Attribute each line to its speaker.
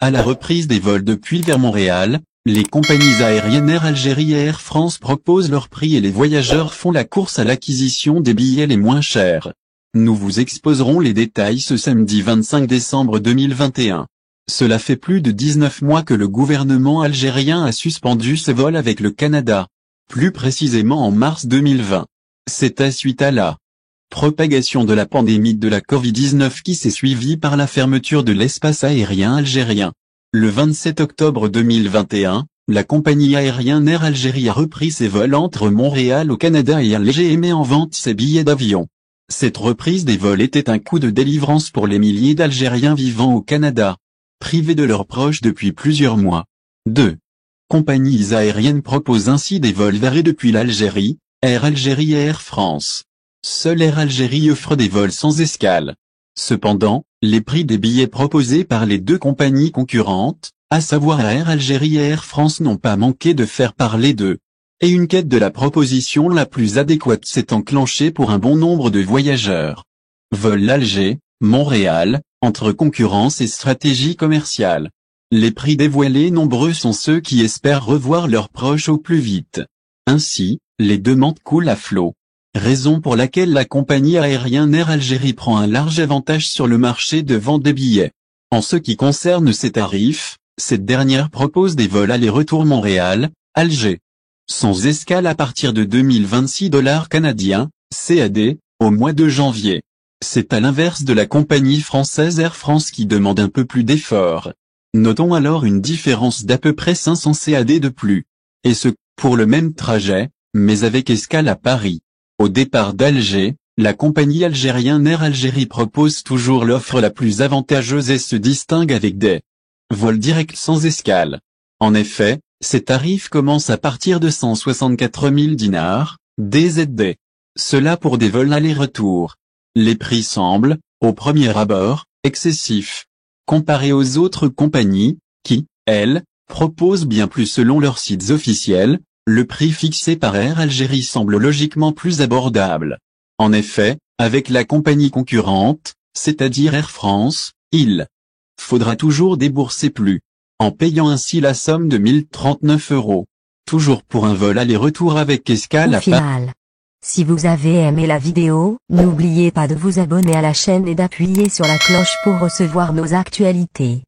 Speaker 1: À la reprise des vols depuis vers Montréal, les compagnies aériennes Air Algérie et Air France proposent leurs prix et les voyageurs font la course à l'acquisition des billets les moins chers. Nous vous exposerons les détails ce samedi 25 décembre 2021. Cela fait plus de 19 mois que le gouvernement algérien a suspendu ses vols avec le Canada. Plus précisément en mars 2020. C'était suite à la propagation de la pandémie de la Covid-19 qui s'est suivie par la fermeture de l'espace aérien algérien. Le 27 octobre 2021, la compagnie aérienne Air Algérie a repris ses vols entre Montréal au Canada et Alger et met en vente ses billets d'avion. Cette reprise des vols était un coup de délivrance pour les milliers d'Algériens vivant au Canada, privés de leurs proches depuis plusieurs mois. 2. Compagnies aériennes proposent ainsi des vols vers et depuis l'Algérie, Air Algérie et Air France. Seule Air Algérie offre des vols sans escale. Cependant, les prix des billets proposés par les deux compagnies concurrentes, à savoir Air Algérie et Air France n'ont pas manqué de faire parler d'eux. Et une quête de la proposition la plus adéquate s'est enclenchée pour un bon nombre de voyageurs. Vol Alger, Montréal, entre concurrence et stratégie commerciale. Les prix dévoilés nombreux sont ceux qui espèrent revoir leurs proches au plus vite. Ainsi, les demandes coulent à flot. Raison pour laquelle la compagnie aérienne Air Algérie prend un large avantage sur le marché de vente des billets. En ce qui concerne ses tarifs, cette dernière propose des vols aller-retour Montréal, Alger. Sans escale à partir de 2026 $ canadiens, CAD, au mois de janvier. C'est à l'inverse de la compagnie française Air France qui demande un peu plus d'efforts. Notons alors une différence d'à peu près 500 CAD de plus. Et ce, pour le même trajet, mais avec escale à Paris. Au départ d'Alger, la compagnie algérienne Air Algérie propose toujours l'offre la plus avantageuse et se distingue avec des vols directs sans escale. En effet, ces tarifs commencent à partir de 164 000 dinars, DZD. Cela pour des vols aller-retour. Les prix semblent, au premier abord, excessifs. Comparés aux autres compagnies, qui, elles, proposent bien plus selon leurs sites officiels, le prix fixé par Air Algérie semble logiquement plus abordable. En effet, avec la compagnie concurrente, c'est-à-dire Air France, il faudra toujours débourser plus, en payant ainsi la somme de 1039 €. Toujours pour un vol aller-retour avec escale à Paris.
Speaker 2: Si vous avez aimé la vidéo, n'oubliez pas de vous abonner à la chaîne et d'appuyer sur la cloche pour recevoir nos actualités.